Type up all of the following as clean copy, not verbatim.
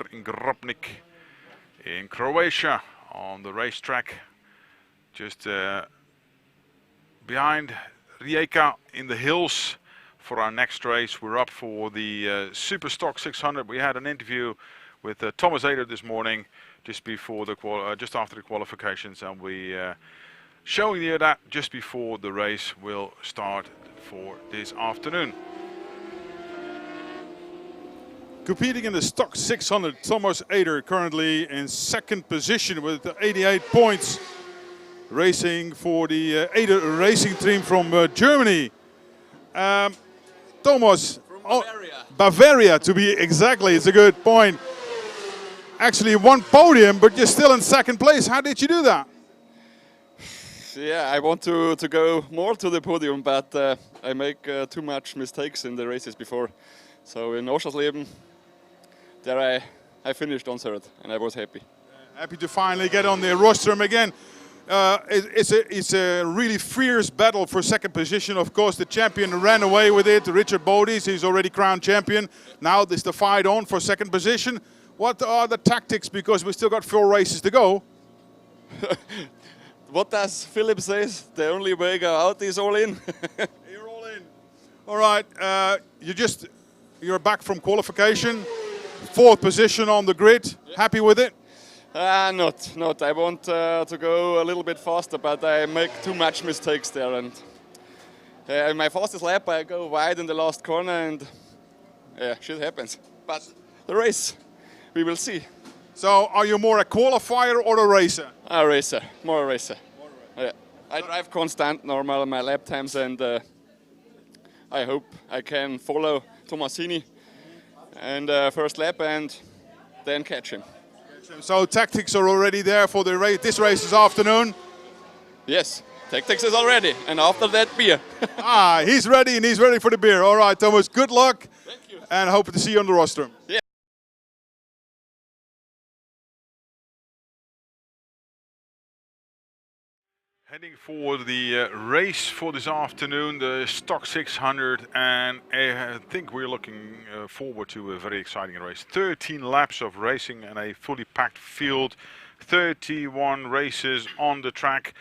here in Grobnik in Croatia on the racetrack, just behind Rijeka in the hills. For our next race, we're up for the SuperStock 600. We had an interview with Thomas Eder this morning, just before the just after the qualifications, and we showing you that just before the race will start for this afternoon. Competing in the Stock 600, Thomas Eder currently in second position with 88 points. Racing for the Eder racing team from Germany. Thomas, from Bavaria. Bavaria to be exactly, it's a good point. Actually won podium, but you're still in second place. How did you do that? Yeah, I want to go more to the podium, but I make too much mistakes in the races before. So in Oschersleben, there I finished on third, and I was happy. Happy to finally get on the rostrum again. It's a really fierce battle for second position. Of course, the champion ran away with it, Richard Bodies. He's already crowned champion. Now there's the fight on for second position. What are the tactics? Because we still got 4 races to go. What does Philip says? The only way go out is all in. You're all in. All right. You're back from qualification. 4th position on the grid. Yeah. Happy with it? Not. I want to go a little bit faster, but I make too much mistakes there. And in my fastest lap, I go wide in the last corner, and yeah, shit happens. But the race, we will see. So, are you more a qualifier or a racer? A racer, more a racer. Yeah. I drive constant, normal my lap times, and I hope I can follow Tomasini and first lap, and then catch him. So tactics are already there for the race. This race this afternoon. Yes, tactics is already, and after that beer. He's ready, and he's ready for the beer. All right, Thomas, good luck. Thank you. And hope to see you on the rostrum. Yeah. Heading for the race for this afternoon, the Stock 600, and I think we're looking forward to a very exciting race. 13 laps of racing and a fully packed field, 31 races on the track,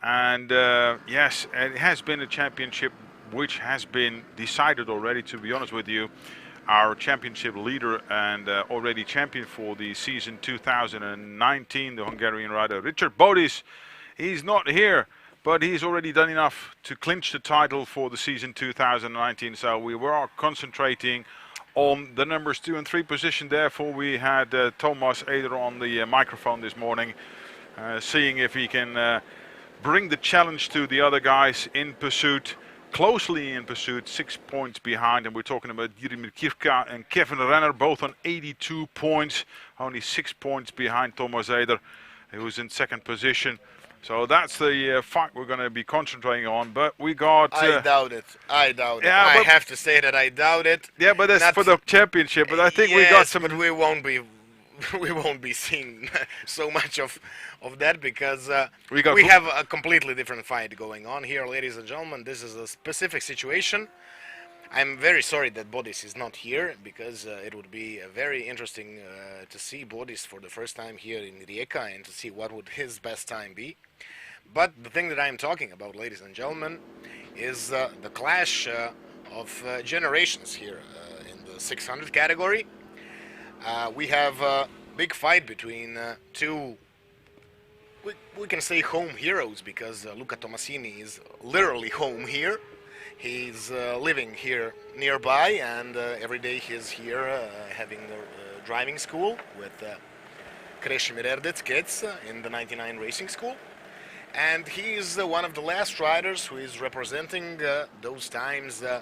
and yes, it has been a championship which has been decided already, to be honest with you. Our championship leader and already champion for the season 2019, the Hungarian rider Richard Bodies. He's not here, but he's already done enough to clinch the title for the season 2019. So we were concentrating on the numbers 2 and 3 position. Therefore, we had Thomas Eder on the microphone this morning, seeing if he can bring the challenge to the other guys in pursuit, closely in pursuit, 6 points behind. And we're talking about Jiromir Kivka and Kevin Renner, both on 82 points, only 6 points behind Thomas Eder, who's in second position. So that's the fight we're going to be concentrating on, but we got... I doubt it. Yeah, I have to say that I doubt it. Yeah, but that's for the championship, but I think we got some... but we won't be seeing so much of that, because we have a completely different fight going on here, ladies and gentlemen. This is a specific situation. I'm very sorry that Bodies is not here, because it would be very interesting to see Bodies for the first time here in Rijeka and to see what would his best time be. But the thing that I'm talking about, ladies and gentlemen, is the clash of generations here in the 600 category. We have a big fight between two, we can say, home heroes, because Luca Tomasini is literally home here. He's living here nearby, and every day he's here having the driving school with Krešimir Erdec kids in the 99 Racing School. And he's one of the last riders who is representing those times, the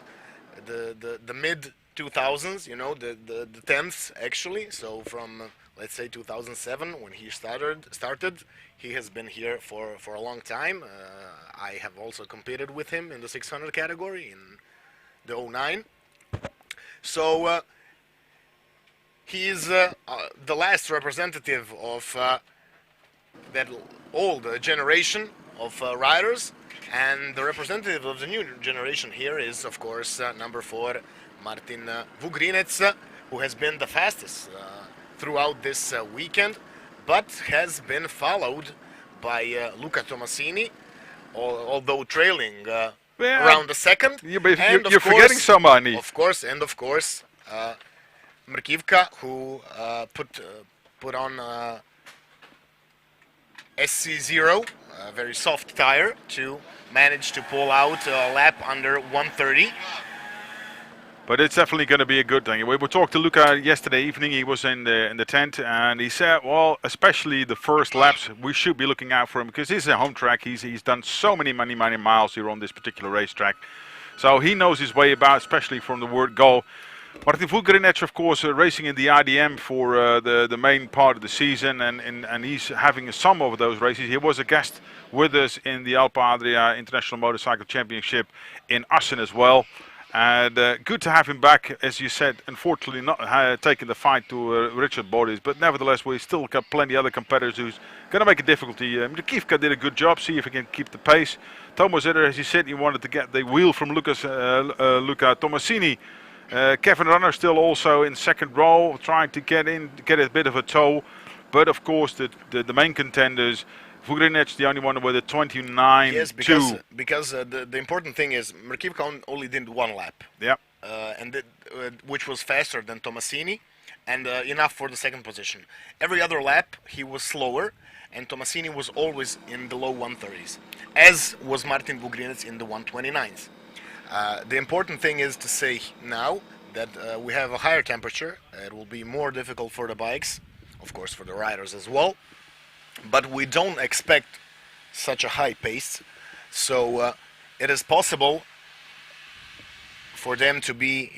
mid-2000s, you know, the 10th actually. So from, let's say, 2007, when he started, he has been here for a long time. I have also competed with him in the 600 category in the 09. So he is the last representative of that old generation of riders, and the representative of the new generation here is, of course, number 4, Martin Vugrinec, who has been the fastest throughout this weekend, but has been followed by Luca Tomasini, although trailing around the second. Yeah, but And you're forgetting somebody. Of course, Mrkivka, who put on SC0, a very soft tire, to manage to pull out a lap under 1:30. But it's definitely going to be a good thing. We talked to Luca yesterday evening. He was in the tent, and he said, well, especially the first laps, we should be looking out for him because this is a home track. He's done so many miles here on this particular racetrack. So he knows his way about, especially from the word go. Martin Vugrinec, of course, racing in the IDM for the main part of the season, and he's having some of those races. He was a guest with us in the Alpe Adria International Motorcycle Championship in Assen as well. And good to have him back, as you said. Unfortunately, not taking the fight to Richard Bodies, but nevertheless, we still got plenty of other competitors who's going to make a difficulty. Kivka did a good job. See if he can keep the pace. Thomas Edder, as you said, he wanted to get the wheel from Luca Tomasini. Kevin Runner still also in second row, trying to get a bit of a tow. But of course, the main contenders. Vugrinec, the only one with a 29-2. Yes, because the important thing is Mrkivka only did one lap. Yeah. Which was faster than Tomasini, and enough for the second position. Every other lap he was slower, and Tomasini was always in the low 130s, as was Martin Vugrinec in the 129s. The important thing is to say now that we have a higher temperature. It will be more difficult for the bikes, of course for the riders as well. But we don't expect such a high pace, so it is possible for them to be,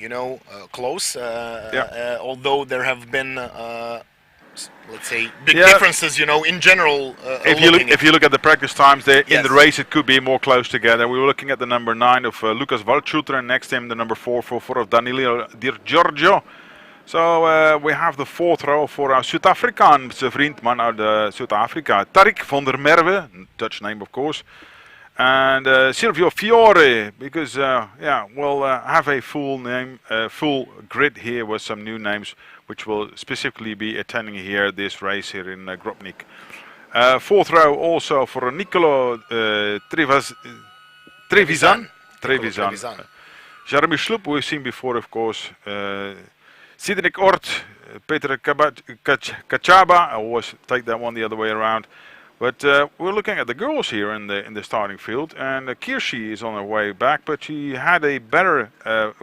close. Although there have been, let's say, big differences, in general. If you look at the practice times, in the race it could be more close together. We were looking at the number 9 of Lucas Waldschulter, and next to him the number 4 of Danilo Di Giorgio. So we have the 4th row for our Zuid-Afrikaanse vriendman uit Zuid-Afrika, Tarik van der Merwe, Dutch name of course, and Silvio Fiore, because we'll have a full name, full grid here with some new names, which will specifically be attending here this race here in Grobnik. 4th row also for Nicolo Trevisan. Jeremy Sloop, we've seen before, of course. Cedric Ort, Peter Kachaba, I always take that one the other way around. But we're looking at the girls here in the starting field, and Kirsi is on her way back, but she had a better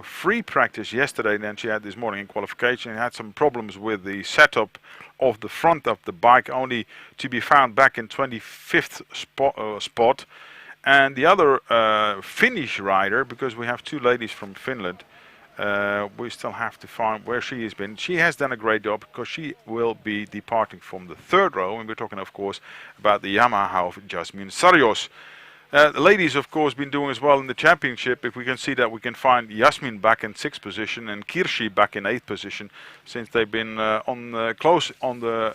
free practice yesterday than she had this morning in qualification. She had some problems with the setup of the front of the bike, only to be found back in 25th spot. And the other Finnish rider, because we have 2 ladies from Finland, we still have to find where she has been. She has done a great job because she will be departing from the 3rd row, and we're talking, of course, about the Yamaha of Jasmine Sarios. The ladies, of course, been doing as well in the championship. If we can see that, we can find Jasmine back in 6th position and Kirsi back in 8th position, since they've been close on the.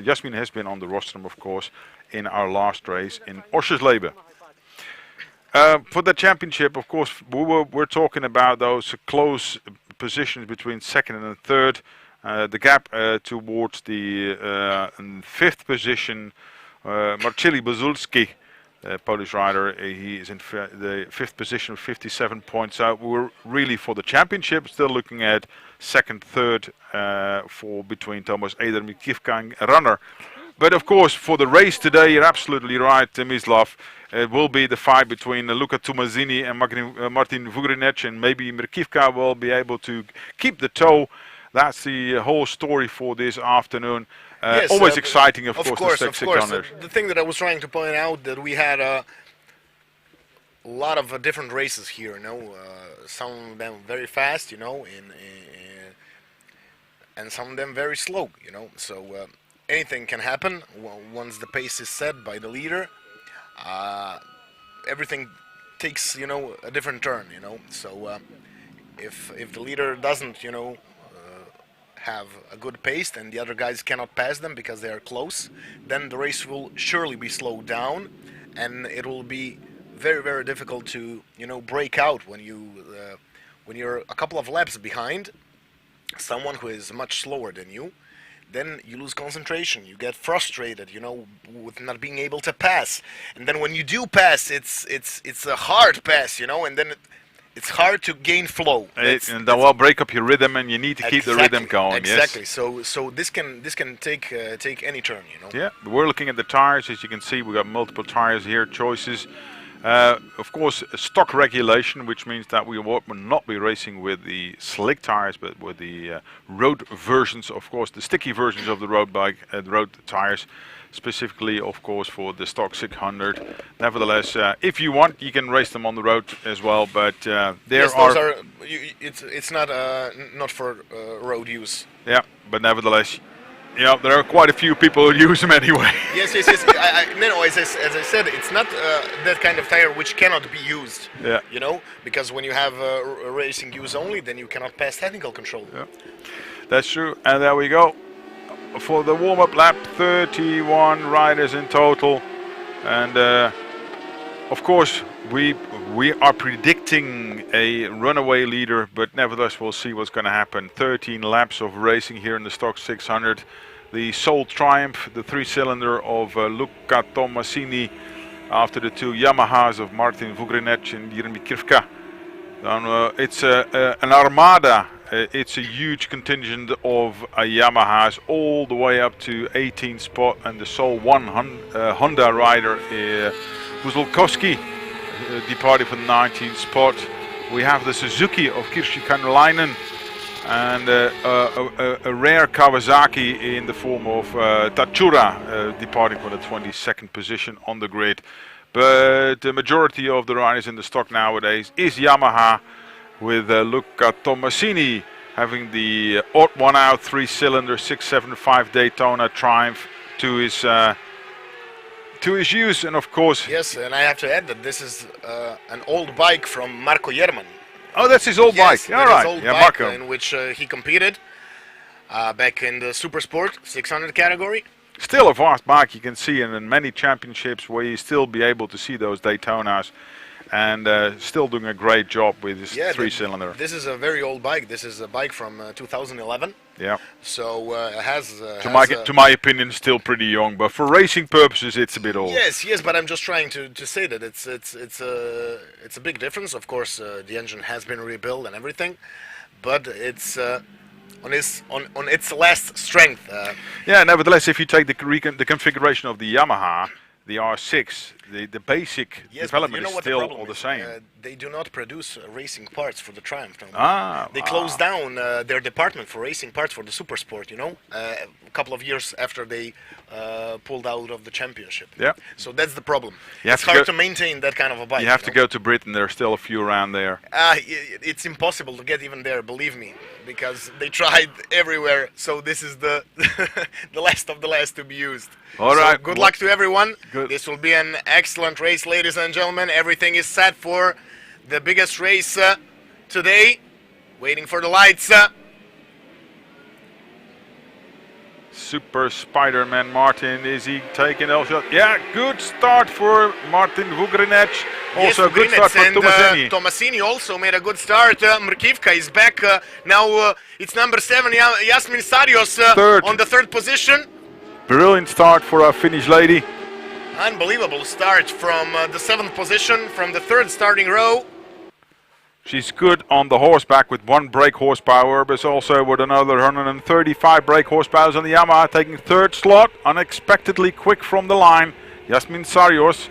Jasmine has been on the rostrum, of course, in our last race in Oschersleben. For the championship, of course, we're talking about those close positions between 2nd and 3rd. The gap towards the 5th position, Marceli Buzulski, Polish rider, he is in the 5th position with 57 points. So we're really, for the championship, still looking at 2nd, 3rd for between Thomas Eder, Mikivka and Runner. But of course, for the race today, you're absolutely right, Mislav. It will be the fight between Luca Tomasini and Martin Vugrinec, and maybe Mrkivka will be able to keep the tow. That's the whole story for this afternoon. Yes, always exciting, of course, the 600. The thing that I was trying to point out, that we had a lot of different races here. Some of them very fast, and some of them very slow. So anything can happen once the pace is set by the leader. Everything takes, a different turn, So if the leader doesn't, have a good pace and the other guys cannot pass them because they are close, then the race will surely be slowed down, and it will be very, very difficult to, break out when you're a couple of laps behind someone who is much slower than you. then you lose concentration. You get frustrated, with not being able to pass. And then when you do pass, it's a hard pass, and then it's hard to gain flow. And that will break up your rhythm, and you need to keep the rhythm going. Exactly. Yes. So this can take any turn, Yeah, we're looking at the tires. As you can see, we got multiple tires here, choices. Of course, stock regulation, which means that we will not be racing with the slick tires, but with the road versions, of course, the sticky versions of the road bike, road tires, specifically, of course, for the stock 600. Nevertheless, if you want, you can race them on the road as well. But it's not for road use. Yeah, but nevertheless. Yeah, there are quite a few people who use them anyway. Yes. No, as I said, it's not that kind of tire which cannot be used. Yeah. Because when you have racing use only, then you cannot pass technical control. Yeah, that's true. And there we go. For the warm-up lap, 31 riders in total. And of course, we are predicting a runaway leader, but nevertheless, we'll see what's going to happen. 13 laps of racing here in the stock 600. The sole triumph, the 3-cylinder of Luca Tomasini, after the 2 Yamahas of Martin Vugrinec and Jeremy Krivka. It's an armada. It's a huge contingent of Yamahas all the way up to 18th spot, and the sole one Honda rider, Buzulkowski, departed for the 19th spot. We have the Suzuki of Kirsi Kanulainen and a rare Kawasaki in the form of Tatsura, departing for the 22nd position on the grid. But the majority of the riders in the stock nowadays is Yamaha, with Luca Tomasini having the odd one out 3-cylinder 675 Daytona Triumph to his use, and of course. Yes, and I have to add that this is an old bike from Marco Jerman. Oh, that's his old bike. All right. Old yeah, bike Marco. In which he competed back in the Super Sport 600 category. Still a fast bike, you can see, and in many championships where you still be able to see those Daytonas, and still doing a great job with his 3-cylinder. This is a very old bike. This is a bike from 2011. Yeah. So it has. To my opinion, still pretty young, but for racing purposes, it's a bit old. Yes, but I'm just trying to say that it's a big difference. Of course, the engine has been rebuilt and everything, but it's on its last strength. Yeah. Nevertheless, if you take the configuration of the Yamaha, the R6, the basic development is still all the same. They do not produce racing parts for the Triumph. They They closed down their department for racing parts for the Super Sport, a couple of years after they pulled out of the championship. Yeah. So that's the problem. It's hard to maintain that kind of a bike. You have to go to Britain. There are still a few around there. It's impossible to get even there, believe me, because they tried everywhere. So this is the the last of the last to be used. All right. Good luck to everyone. Good. This will be an excellent race, ladies and gentlemen. Everything is set for the biggest race today. Waiting for the lights. Super Spider-Man Martin, is he taking a shot? Yeah, good start for Martin Vugrinec. Also yes, good start for and, Tomasini. Tomasini also made a good start. Mrkivka is back. Now it's number 7, Yasmin Sarios, on the 3rd position. Brilliant start for our Finnish lady. Unbelievable start from the 7th position, from the 3rd starting row. She's good on the horseback with 1 brake horsepower, but also with another 135 brake horsepower on the Yamaha, taking 3rd slot, unexpectedly quick from the line, Yasmin Sarios.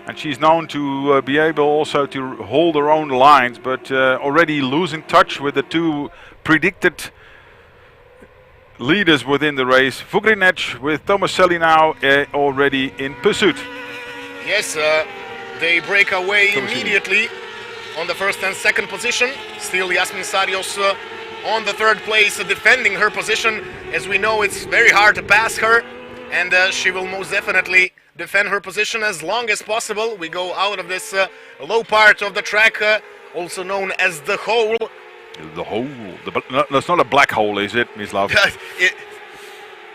And she's known to be able also to hold her own lines, but already losing touch with the 2 predicted leaders within the race. Vugrinec with Tomaselli now already in pursuit. Yes, they break away immediately on the 1st and 2nd position. Still Yasmin Sarios on the 3rd place, defending her position. As we know, it's very hard to pass her, and she will most definitely defend her position as long as possible. We go out of this low part of the track, also known as the hole. The hole? That's not a black hole, is it, Mislav?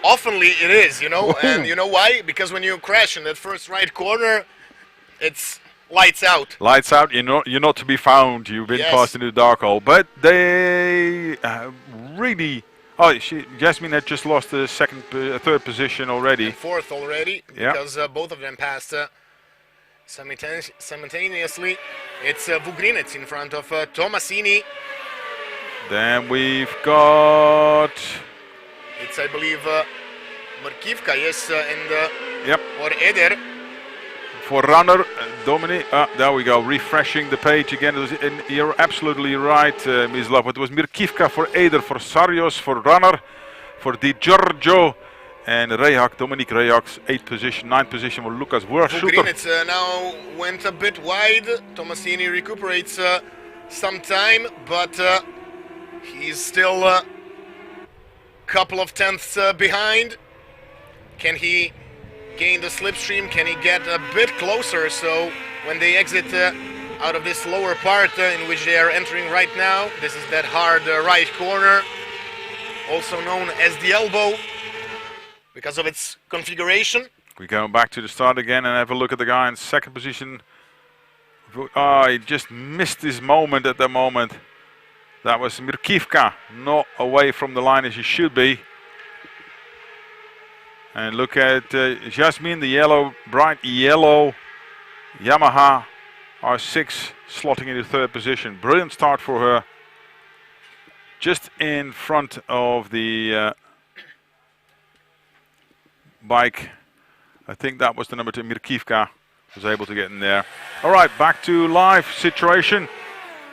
Oftenly it is, and you know why? Because when you crash in that first right corner, it's lights out. Lights out, you're not to be found. You've been passed into the dark hole. But they really Oh, Jasmine had just lost the third position already. And fourth already, because both of them passed simultaneously. It's Vugrinec in front of Tomasini. Then we've got... It's, I believe, Mrkivka, yes, and or Eder. For runner, Dominic, there we go, refreshing the page again. And you're absolutely right, Mislav. It was Mirkivka for Eder, for Sarios, for runner, for Di Giorgio, and Rehak, Dominic Rehak's 8th position, 9th position for Lucas Wurschutter. Vugrinec now went a bit wide. Tomasini recuperates some time, but he's still a couple of tenths behind. Can he gain the slipstream? Can he get a bit closer? So when they exit out of this lower part in which they are entering right now, this is that hard right corner, also known as the elbow because of its configuration. We go back to the start again and have a look at the guy in second position. Oh, he just missed his moment at the moment. That was Mirkivka, not away from the line as he should be. And look at Jasmine, the yellow, bright yellow Yamaha R6 slotting into third position. Brilliant start for her. Just in front of the bike. I think that was the number 2, Mirkivka, was able to get in there. All right, back to live situation.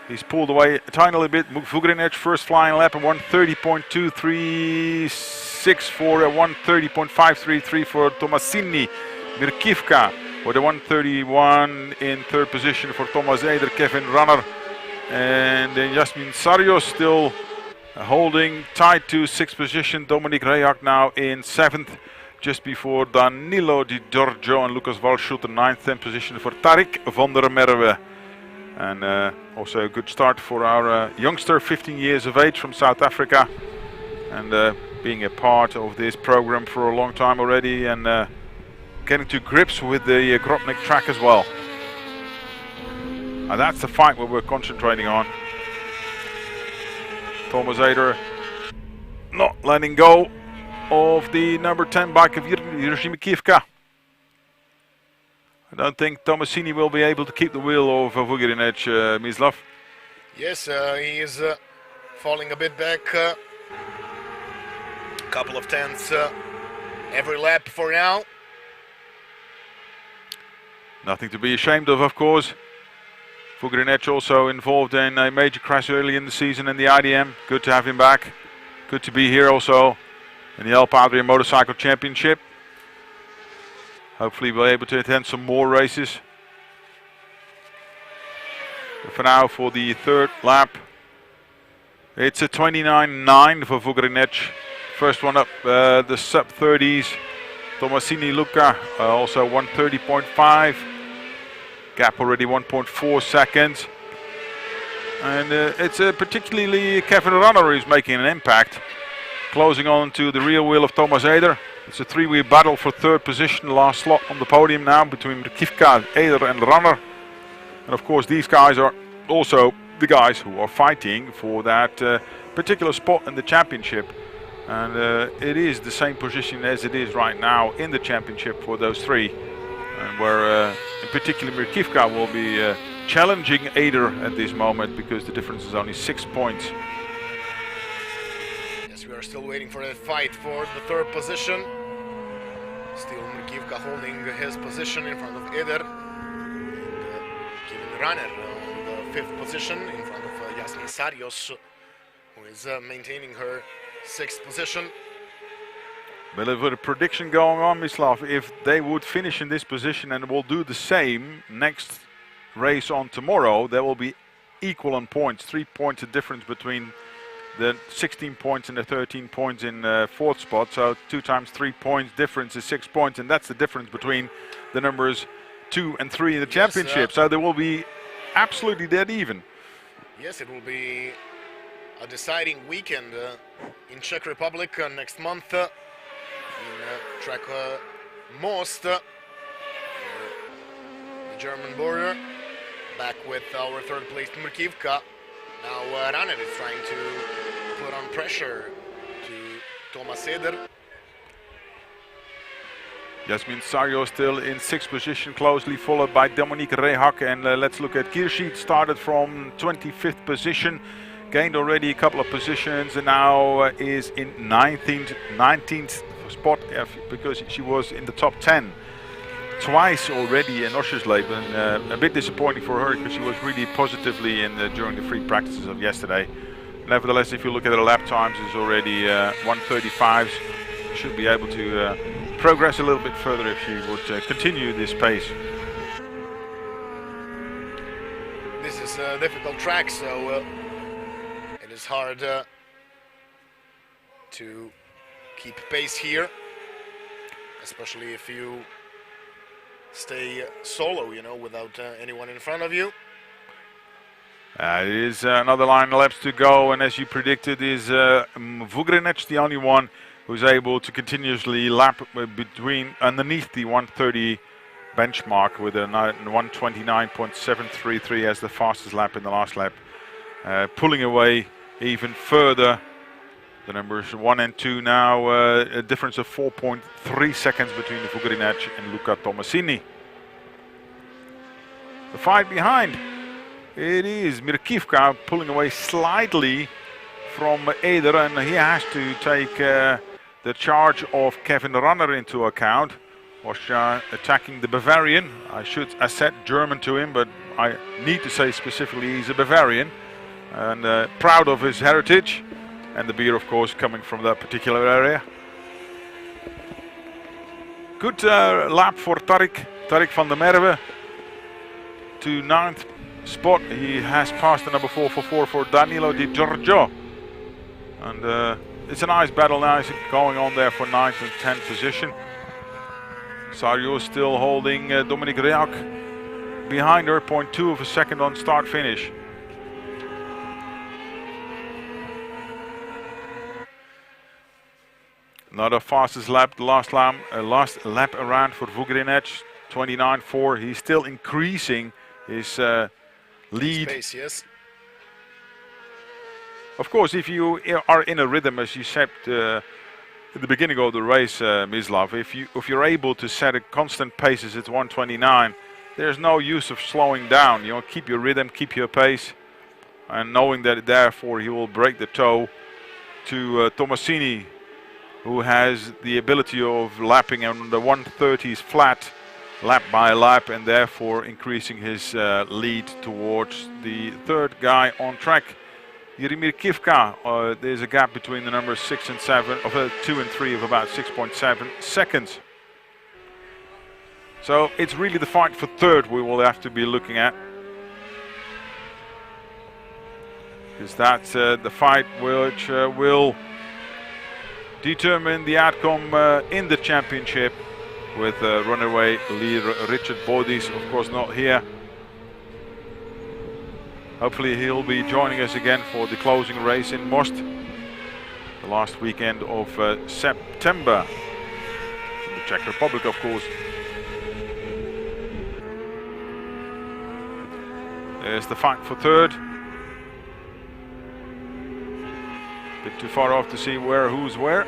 He's pulled away a tiny little bit. Vugrinec first flying lap at 1:30.236 for a 1:30.533 for Tomasini. Mirkivka with a 1:31 in third position for Thomas Eder, Kevin Runner. And then Jasmine Sarios still holding tight to 6th position. Dominic Rehak now in 7th, just before Danilo Di Giorgio and Lucas Wurschutter 9th, 10th position for Tarik van der Merwe. And also a good start for our youngster, 15 years of age, from South Africa, and being a part of this program for a long time already, and getting to grips with the Grobnik track as well. And that's the fight where we're concentrating on. Thomas Eder not letting go of the number 10 bike of Jiří Mikivka. I don't think Tomasini will be able to keep the wheel of Vugrinec, Mislav. Yes, he is falling a bit back. Couple of tenths every lap for now. Nothing to be ashamed of course. Vugrinec also involved in a major crash early in the season in the IDM. Good to have him back. Good to be here also in the Alpe Adria Motorcycle Championship. Hopefully we'll be able to attend some more races. But for now, for the third lap, it's a 29.9 for Vugrinec. First one up, the sub-30s. Tomasini Luka, also 1:30.5. Gap already 1.4 seconds. And it's particularly Kevin Runner who's making an impact. Closing on to the rear wheel of Thomas Eder. It's a three-wheel battle for third position, last slot on the podium now between Mirkivka, Eder and Runner. And of course these guys are also the guys who are fighting for that particular spot in the championship. And it is the same position as it is right now in the championship for those three. And where in particular Mirkivka will be challenging Eder at this moment because the difference is only 6 points. We are still waiting for that fight for the third position. Still Mirkivka holding his position in front of Eder. Kevin Runner on the 5th position in front of Jasmine Sarios, who is maintaining her 6th position. But with a prediction going on, Mislav, if they would finish in this position and will do the same next race on tomorrow, there will be equal on points. 3 points of difference between the 16 points and the 13 points in fourth spot. So 2 times 3 points difference is 6 points, and that's the difference between the numbers 2 and 3 in the championship. So there will be absolutely dead even. Yes, it will be a deciding weekend in Czech Republic next month in track Most, the German border. Back with our third place Mirkivka. Now Runner is trying to put on pressure to Thomas Eder. Jasmin Sarjo still in 6th position, closely followed by Dominique Rehak. And let's look at Kirschi. Started from 25th position, gained already a couple of positions, and now is in 19th spot because she was in the top 10 twice already in Oschersleben. A bit disappointing for her because she was really positively in during the free practices of yesterday. Nevertheless, if you look at her lap times, it's already 1:35. Should be able to progress a little bit further if she would continue this pace. This is a difficult track, so it is hard to keep pace here, especially if you stay solo, you know, without anyone in front of you. It is another line of laps to go, and as you predicted, is Vugrinec the only one who's able to continuously lap underneath the 130 benchmark with a 129.733 as the fastest lap in the last lap, pulling away even further. The numbers 1 and 2 now, a difference of 4.3 seconds between Vugrinec and Luca Tomasini. The fight behind, it is Mirkivka pulling away slightly from Eder, and he has to take the charge of Kevin Runner into account. Was attacking the Bavarian. I said German to him, but I need to say specifically he's a Bavarian, and proud of his heritage, and the beer, of course, coming from that particular area. Good lap for Tarik van der Merwe to 9th spot. He has passed the number 444 for Danilo Di Giorgio, and it's a nice battle now. He's going on there for 9th and 10th position. Sarjo still holding Dominique Reak behind her, 0.2 of a second on start finish. Another fastest lap, the last lap around for Vugrinec, 29.4. He's still increasing his lead. Space, yes. Of course, if you are in a rhythm, as you said at the beginning of the race, Mislav, if you're able to set a constant pace as it's 129, there's no use of slowing down. You know, keep your rhythm, keep your pace, and knowing that therefore he will break the toe to Tomasini, who has the ability of lapping on the 130s flat, lap by lap, and therefore increasing his lead towards the third guy on track. Jaromir Kivka, there's a gap between the numbers 6 and 7, of 2 and 3 of about 6.7 seconds. So it's really the fight for third we will have to be looking at, because that's the fight which will determine the outcome in the championship, with runaway leader Richard Bodis, of course, not here. Hopefully he'll be joining us again for the closing race in Most, the last weekend of September, in the Czech Republic, of course. There's the fight for third. Bit too far off to see who's where.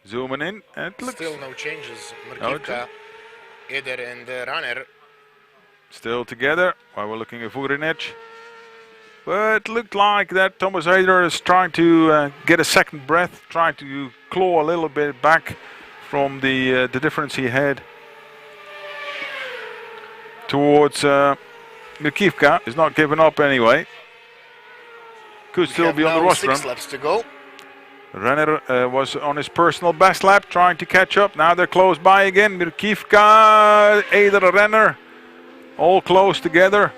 Zooming in, and it looks still no changes. Mirkivka, Eder and Runner still together while we're looking at Vugrinec. But it looked like that Thomas Eder is trying to get a second breath, trying to claw a little bit back from the difference he had towards Mirkivka. He's not giving up anyway. Could still be on the rostrum. 6 laps to go. Renner was on his personal best lap, trying to catch up. Now they're close by again. Mirkivka, Eder, Renner, all close together.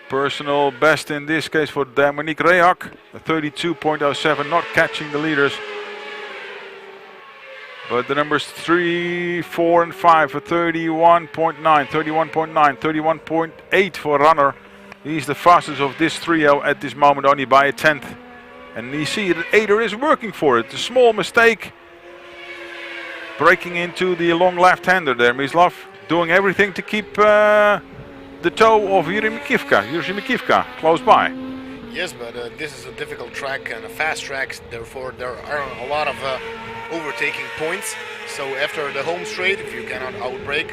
Personal best in this case for Dominique Reak, a 32.07, not catching the leaders. But the numbers 3, 4 and 5 for 31.9, 31.9, 31.8 for Runner. He's the fastest of this trio at this moment, only by a 10th. And you see that Eder is working for it. A small mistake, breaking into the long left-hander there, Mislav, doing everything to keep the toe of Jiří Mikivka close by. Yes, but this is a difficult track and a fast track, therefore there are a lot of overtaking points. So after the home straight, if you cannot outbrake,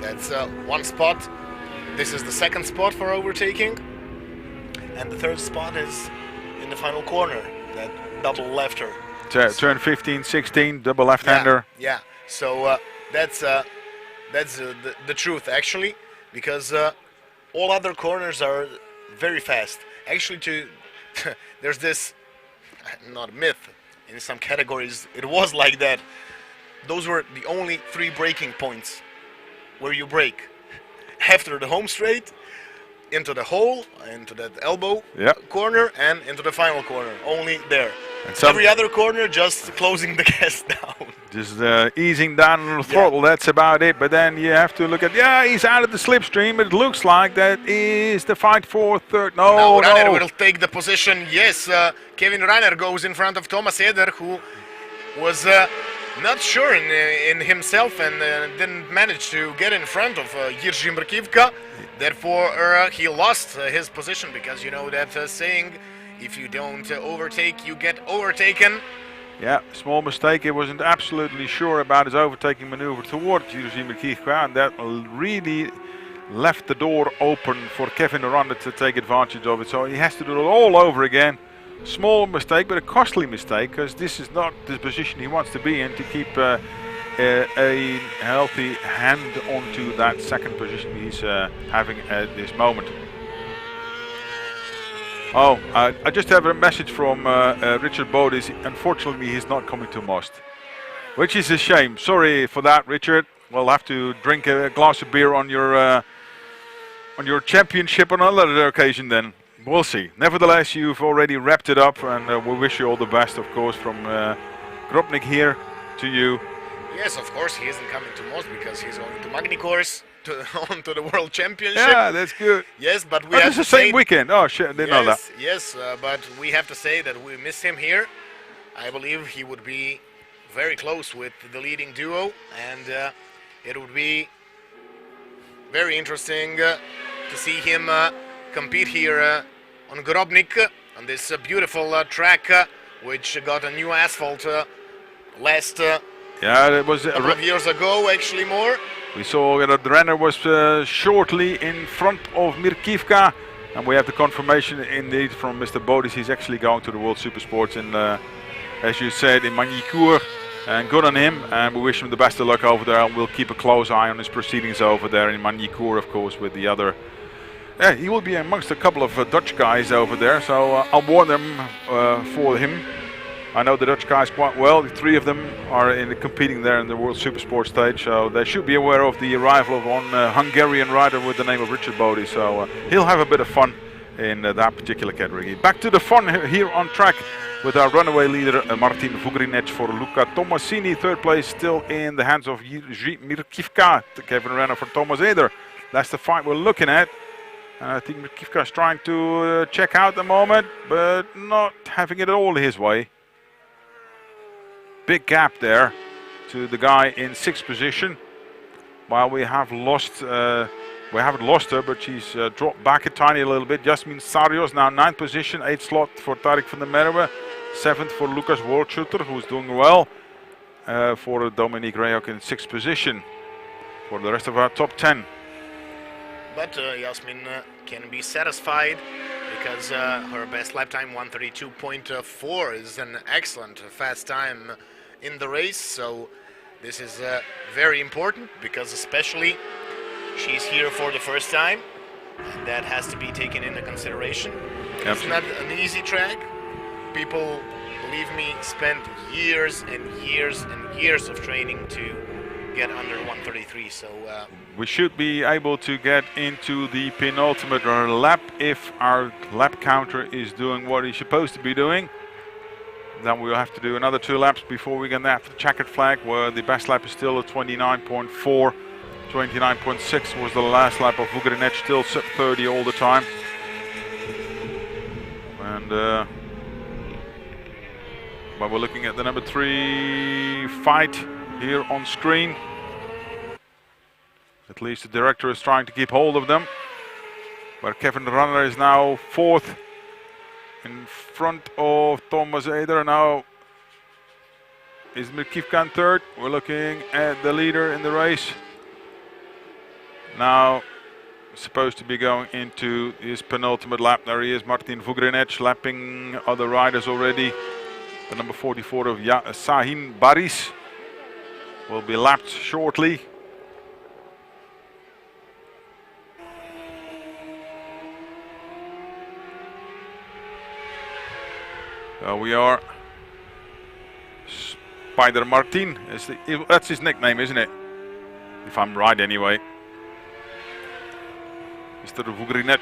that's one spot. This is the second spot for overtaking. And the third spot is in the final corner, that double lefter. Turn 15, 16, double left-hander. Yeah. So that's the truth actually, because all other corners are very fast. Actually, there's this, not myth, in some categories it was like that. Those were the only 3 braking points where you brake. After the home straight, into the hole, into that elbow corner, and into the final corner. Only there. And every other corner, just closing the gas down. Just easing down on the throttle, that's about it. But then you have to look at, he's out of the slipstream. It looks like that is the fight for third. No, Ranner will take the position. Yes, Kevin Ranner goes in front of Thomas Eder, who was not sure in himself and didn't manage to get in front of Jiří Mrkivka. Therefore, he lost his position, because you know that saying, if you don't overtake, you get overtaken. Yeah, small mistake. He wasn't absolutely sure about his overtaking maneuver towards Jiří Mrkivka, and that really left the door open for Kevin Ranner to take advantage of it. So he has to do it all over again. Small mistake, but a costly mistake, because this is not the position he wants to be in to keep a healthy hand onto that second position he's having at this moment. Oh, I just have a message from Richard Bodis. Unfortunately, he's not coming to Most, which is a shame. Sorry for that, Richard. We'll have to drink a glass of beer on your championship on another occasion then. We'll see. Nevertheless, you've already wrapped it up, and we wish you all the best, of course, from Grobnik here to you. Yes, of course, he isn't coming to Most because he's going to Magny course, on to the World Championship. Yeah, that's good. Yes, but we have to say... It's the same weekend. Oh, shit, I didn't know that. Yes, but we have to say that we miss him here. I believe he would be very close with the leading duo, and it would be very interesting to see him compete here on Grobnik, on this beautiful track, which got a new asphalt last it was a couple of years ago, actually more. We saw that the runner was shortly in front of Mrkivka, and we have the confirmation indeed from Mr. Bodis. He's actually going to the World Supersports in, as you said, in Magny-Cours. And good on him, and we wish him the best of luck over there, and we'll keep a close eye on his proceedings over there in Magny-Cours, of course, with the other. He will be amongst a couple of Dutch guys over there, so I'll warn them for him. I know the Dutch guys quite well. The 3 of them are competing there in the World Supersport stage, so they should be aware of the arrival of one Hungarian rider with the name of Richard Bodis. So he'll have a bit of fun in that particular category. Back to the fun here on track with our runaway leader Martin Vugrinec for Luca Tomasini. Third place still in the hands of Jiří Mrkivka. Kevin Ranner for Thomas Eder. That's the fight we're looking at. I think Mrkivka is trying to check out the moment, but not having it all his way. Big gap there to the guy in 6th position. While we have lost, we haven't lost her, but she's dropped back a tiny little bit. Jasmin Sarios now 9th position, 8th slot for Tarek van der Merwe, 7th for Lucas Woldschutter, who's doing well. For Dominique Reyok in 6th position. For the rest of our top 10. But Jasmin can be satisfied because her best lap time 1:32.4 is an excellent fast time in the race. So this is very important because especially she's here for the first time, and that has to be taken into consideration. It's not an easy track. People, believe me, spend years and years and years of training to get under 1:33. So we should be able to get into the penultimate lap if our lap counter is doing what it's supposed to be doing. Then we'll have to do another 2 laps before we get that checkered flag, where the best lap is still a 29.4. 29.6 was the last lap of Vugrinec, still sub 30 all the time. And but we're looking at the number 3 fight here on screen. At least the director is trying to keep hold of them. But Kevin Ranner is now 4th in front of Thomas Eder. Now is Mirkivka in third. We're looking at the leader in the race. Now supposed to be going into his penultimate lap. There he is, Martin Vugrinec, lapping other riders already. The number 44 of Sahin Baris will be lapped shortly. So we are Spider Martin. That's his nickname, isn't it? If I'm right, anyway. Mr. Vugrinec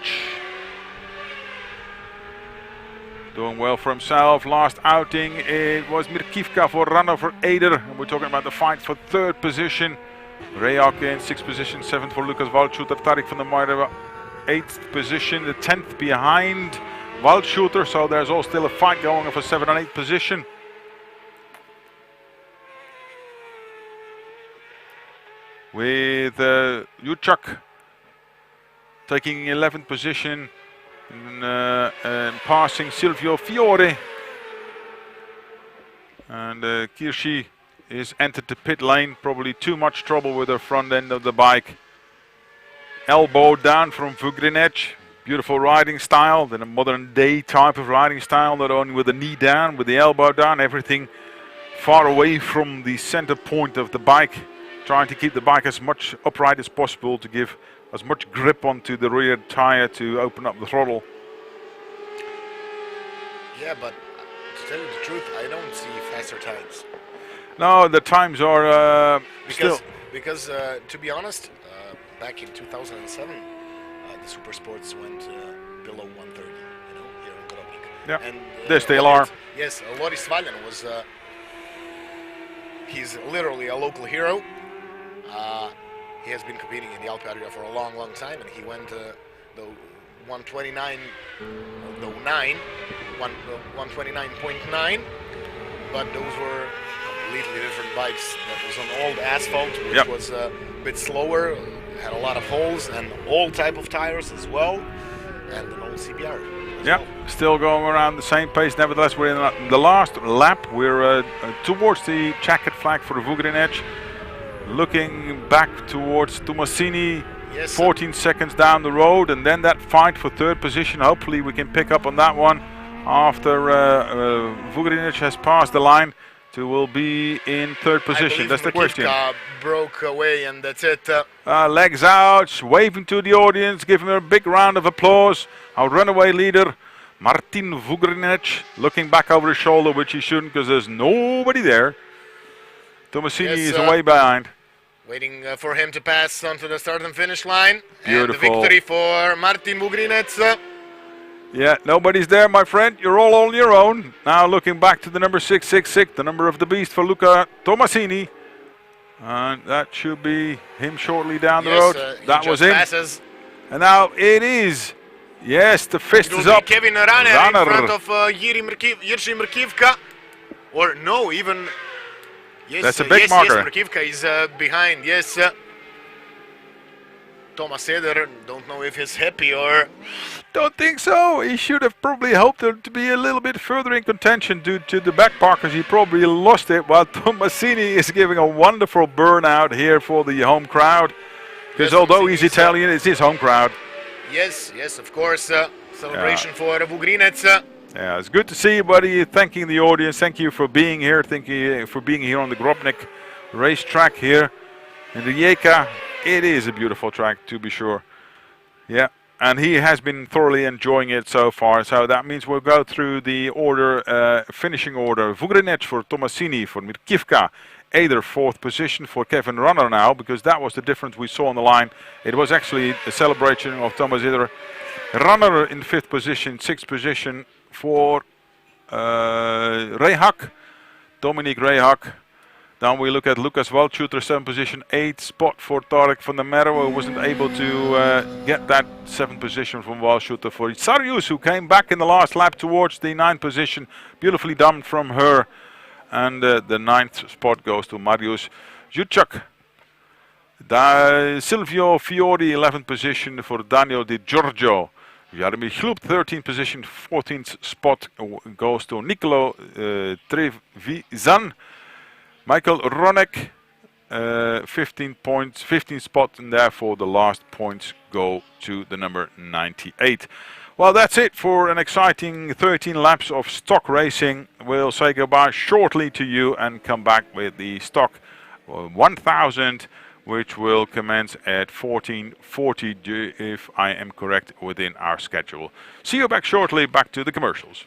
doing well for himself. Last outing it was Mirkivka for runner for Eder. And we're talking about the fight for third position. Rejak in sixth position, seventh for Lucas Waldschütter. Tarik van der Meijden, eighth position, the 10th behind Waldschütter. So there's all still a fight going on for 7th and 8th position. With Juchak taking 11th position and passing Silvio Fiore. And Kirschi is entered the pit lane, probably too much trouble with her front end of the bike. Elbow down from Vugrinec. Beautiful riding style, then a modern day type of riding style, not only with the knee down, with the elbow down, everything far away from the center point of the bike, trying to keep the bike as much upright as possible to give as much grip onto the rear tire to open up the throttle. Yeah, but to tell you the truth, I don't see faster times. No, the times are because to be honest, back in 2007, the Super Sports went below 130. You know, here in Grobnik. Yeah, and they still are. Yes, Loris Valjan was. He's literally a local hero. He has been competing in the Alpe Adria for a long, long time, and he went the 129, no 129.9. But those were completely different bikes. That was on old asphalt, which was a bit slower, had a lot of holes, and all type of tires as well, and an old CBR. Yeah, still going around the same pace. Nevertheless, we're in the last lap. We're towards the jacket flag for Vugrinec. Looking back towards Tomasini, yes, 14 seconds down the road, and then that fight for third position. Hopefully we can pick up on that one after Vugrinec has passed the line to will be in third position. That's the question. Broke away, and that's it. Legs out, waving to the audience, giving her a big round of applause. Our runaway leader, Martin Vugrinec, looking back over his shoulder, which he shouldn't because there's nobody there. Tomasini is way behind. Waiting for him to pass onto the start and finish line. Beautiful. And the victory for Martin Vugrinec. Yeah, nobody's there, my friend. You're all on your own. Now looking back to the number 666, the number of the beast for Luca Tomasini. And that should be him shortly down the road. That was him. Passes. And now it is. Yes, the fist is up. Kevin Runner in front of Jiří Mrkivka. Or no, even... Yes, that's a big marker. Yes, Mrkivka is behind, yes. Thomas Eder, don't know if he's happy or... Don't think so. He should have probably hoped to be a little bit further in contention due to the back parkers. He probably lost it, while Tomasini is giving a wonderful burnout here for the home crowd. Because although he's Italian, it's his home crowd. Yes, yes, of course. Celebration for Vugrinec. Yeah, it's good to see you, buddy. Thanking the audience. Thank you for being here. Thank you for being here on the Grobnik racetrack here in the Rijeka. It is a beautiful track, to be sure. Yeah, and he has been thoroughly enjoying it so far. So that means we'll go through the order, finishing order. Vugrinec for Tomasini, for Mrkivka. Eder, fourth position for Kevin Runner now, because that was the difference we saw on the line. It was actually a celebration of Thomas Eder. Runner in fifth position, sixth position for Rejak, Dominic Rejak. Then we look at Lucas Waldschütter, 7th position, 8th spot for Tarik van der Meijden, who wasn't able to get that 7th position from Waldschütter. For Sarius, who came back in the last lap towards the 9th position, beautifully done from her. And the 9th spot goes to Marius Juchak. Silvio Fiori, 11th position for Daniel Di Giorgio. Jaromir Gloop, 13th position. 14th spot goes to Nicolo Trevisan. Michael Ronek, 15 points, 15th spot, and therefore the last points go to the number 98. Well, that's it for an exciting 13 laps of stock racing. We'll say goodbye shortly to you and come back with the stock 1000, which will commence at 14:40 if I am correct within our schedule. See you back shortly, back to the commercials.